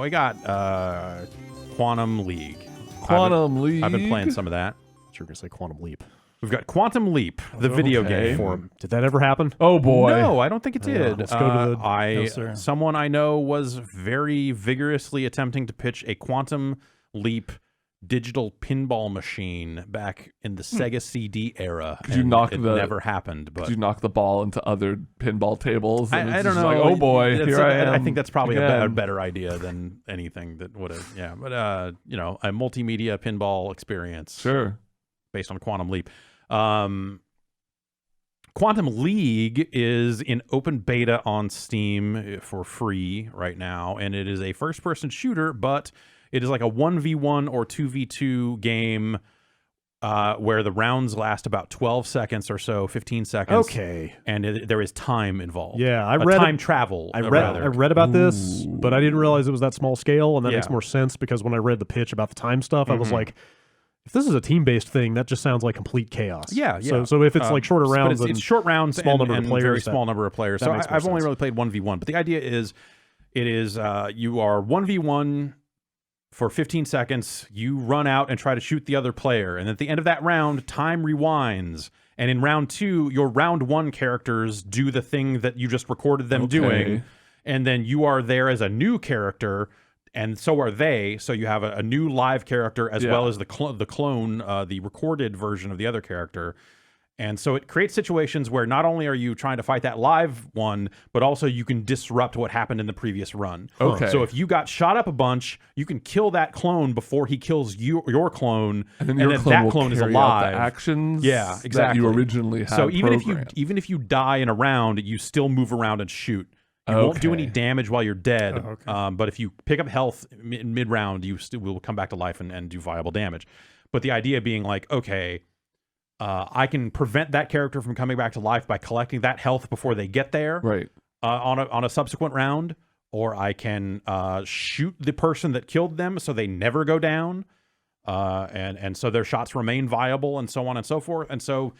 we got Quantum League. League. I've been playing some of that. You're gonna say Quantum Leap. We've got Quantum Leap, the video Okay. game. Did that ever happen? Oh boy. No, I don't think it did. let's go to the- No, sir. Someone I know was very vigorously attempting to pitch a Quantum Leap digital pinball machine back in the Sega CD era. Could you and knock it the- never happened, but Did you knock the ball into other pinball tables? And I it's don't just know. Like, oh boy, It's here I am. I think that's probably a again. better idea than anything that would have. Yeah, but a multimedia pinball experience Sure. based on Quantum Leap. Quantum League is in open beta on Steam for free right now, and it is a first-person shooter, but it is like a 1v1 or 2v2 game where the rounds last about 12 seconds or so, 15 seconds. Okay. And there is time involved. Yeah, I read time travel. I read about this, Ooh. but I didn't realize it was that small scale, and that makes Yeah. more sense because when I read the pitch about the time stuff, I was Mhm. like, if this is a team-based thing, that just sounds like complete chaos. Yeah. So if it's like shorter But rounds, it's short rounds, small and, number of and players, very that- small number of players. that So makes more I've only sense. really played 1v1, but the idea is, it is you are 1v1 for 15 seconds. You run out and try to shoot the other player, and at the end of that round, time rewinds. And in round 2, your round 1 characters do the thing that you just recorded them doing, and then you are there as a new character. And so are they. So you have a new live character as well as the clone, the recorded version of the other character. And so it creates situations where not only are you trying to fight that live one, but also you can disrupt what happened in the previous run. Okay. So if you got shot up a bunch, you can kill that clone before he kills your clone, And then your clone that will clone is carry out alive. the actions Yeah, exactly. that you originally had So even programmed. if you die in a round, you still move around and shoot. You won't do any Okay. damage while you're dead, Oh, okay. but if you pick up health mid round, you still will come back to life and do viable damage. But the idea being like, okay, I can prevent that character from coming back to life by collecting that health before they get there Right. on a subsequent round, or I can shoot the person that killed them so they never go down, and so their shots remain viable, and so on and so forth. And so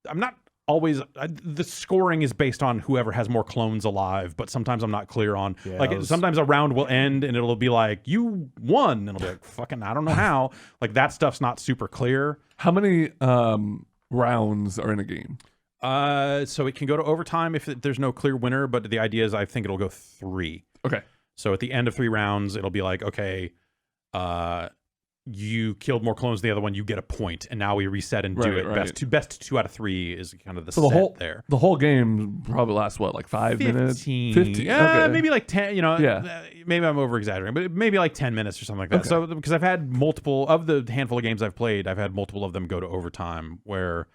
I'm not always the scoring is based on whoever has more clones alive, but sometimes I'm not clear on sometimes a round will end and it'll be like you won, and it'll be like fucking I don't know how. Like that stuff's not super clear. How many rounds are in a game? So it can go to overtime if there's no clear winner, but the idea is I think it'll go 3. Okay. So at the end of 3 rounds, it'll be like, okay, you killed more clones than the other one, you get a point, and now we reset and do Right, it. right. Best 2 out of 3 is kind of the So set there. the whole game probably lasts what, like 5 minutes? 15. Yeah, Okay. maybe like 10. Yeah. Maybe I'm over exaggerating, but maybe like 10 minutes or something like that. Okay. So because I've had multiple of the handful of games I've played, I've had multiple of them go to overtime where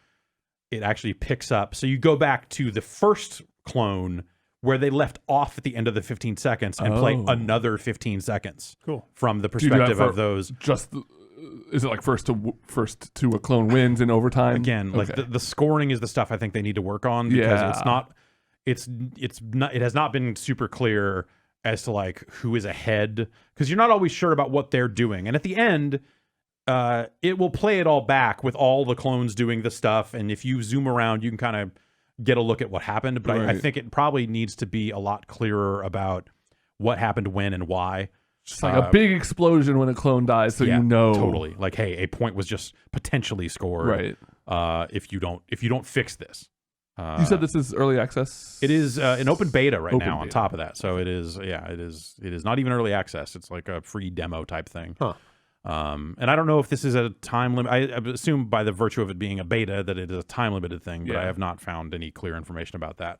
it actually picks up. So you go back to the first clone where they left off at the end of the 15 seconds and play Oh. another 15 seconds. Cool. From the Do you do that perspective for of those. Just is it like first to a clone wins in overtime? Again, like Okay. the scoring is the stuff I think they need to work on, because Yeah. it has not been super clear as to like who is ahead, because you're not always sure about what they're doing. And at the end, it will play it all back with all the clones doing the stuff, and if you zoom around, you can kind of get a look at what happened. But I Right. think it probably needs to be a lot clearer about what happened when and why. Just like a big explosion when a clone dies, so Yeah, you know totally. Like, hey, a point was just potentially scored. Right. If you don't fix this. You said this is early access. It is an open beta right Open now. On beta. top of that, so it is. Yeah, it is. It is not even early access. It's like a free demo type thing. Huh. And I don't know if this is a time limit. I assume by the virtue of it being a beta that it is a time limited thing, but I Yeah. have not found any clear information about that.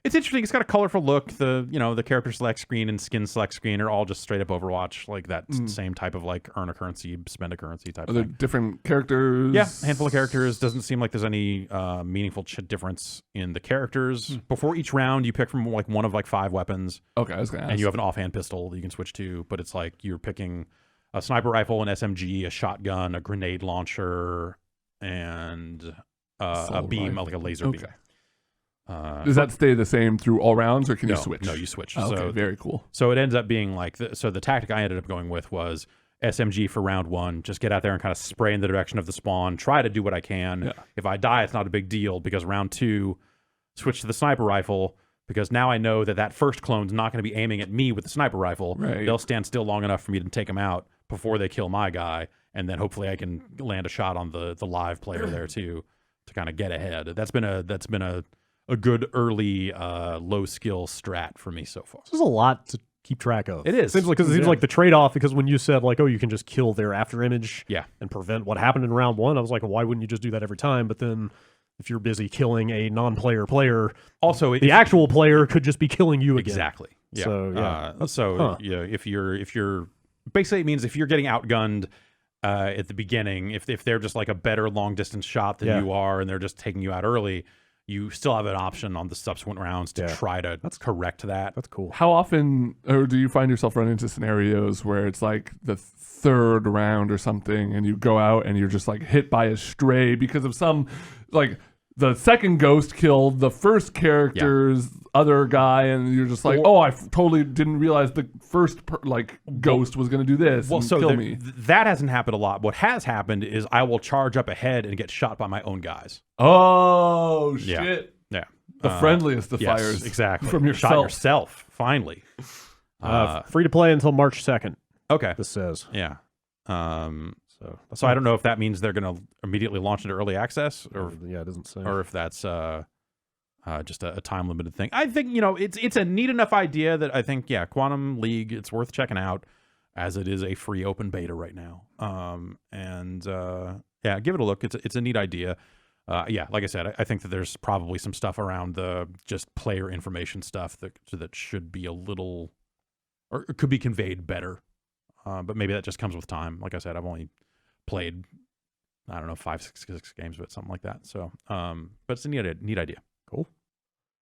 It's interesting. It's got a colorful look. The character select screen and skin select screen are all just straight up Overwatch, like that same type of like earn a currency, spend a currency type Are there thing. different characters? Yeah, handful of characters. Doesn't seem like there's any meaningful difference in the characters. Before each round, you pick from like one of like 5 weapons, Okay, I was gonna ask. and you have an offhand pistol that you can switch to. But it's like you're picking a sniper rifle, an SMG, a shotgun, a grenade launcher, and a Assault beam, rifle. like a laser Okay. beam. Does that stay the same through all rounds, or can you No, switch? no, you switch. Okay, So very cool. So it ends up being like, so the tactic I ended up going with was SMG for round 1. Just get out there and kind of spray in the direction of the spawn. Try to do what I can. Yeah. If I die, it's not a big deal, because round 2, switch to the sniper rifle, because now I know that first clone's not going to be aiming at me with the sniper rifle. Right. They'll stand still long enough for me to take them out before they kill my guy, and then hopefully I can land a shot on the live player there too to kind of get ahead. That's been a good early low skill strat for me so far. This is a lot to keep track of. It is. Seems like, because it seems like the trade-off, because when you said like, oh, you can just kill their after image Yeah. and prevent what happened in round one, I was like, well, why wouldn't you just do that every time? But then if you're busy killing a non-player player, Also, the actual player could just be killing you again. exactly. Yeah. So, yeah. Yeah, if you're basically, it means if you're getting outgunned at the beginning, if they're just like a better long distance shot than Yeah. you are, and they're just taking you out early, you still have an option on the subsequent rounds to try to correct that. That's cool. How often, or do you find yourself running into scenarios where it's like the third round or something, and you go out and you're just like hit by a stray because of some, like the second ghost killed the first character's other guy, and you're just like, I totally didn't realize the first ghost was going to do this and kill me. That hasn't happened a lot. What has happened is I will charge up ahead and get shot by my own guys. Oh, Yeah. shit. Yeah. The friendliest of Yes, fires. exactly. From yourself. Shot yourself, finally. Free to play until March 2nd, Okay. this says. Yeah. So I don't know if that means they're going to immediately launch into early access, or yeah, it doesn't say. or if that's just a time limited thing. I think it's a neat enough idea that I think Quantum League, it's worth checking out, as it is a free open beta right now. Give it a look. It's a neat idea. Like I said, I think that there's probably some stuff around the just player information stuff that should be a little, or could be conveyed better. But maybe that just comes with time. Like I said, I've only played, I don't know, 5, 6 games of it, something like that. So, but it's a neat idea.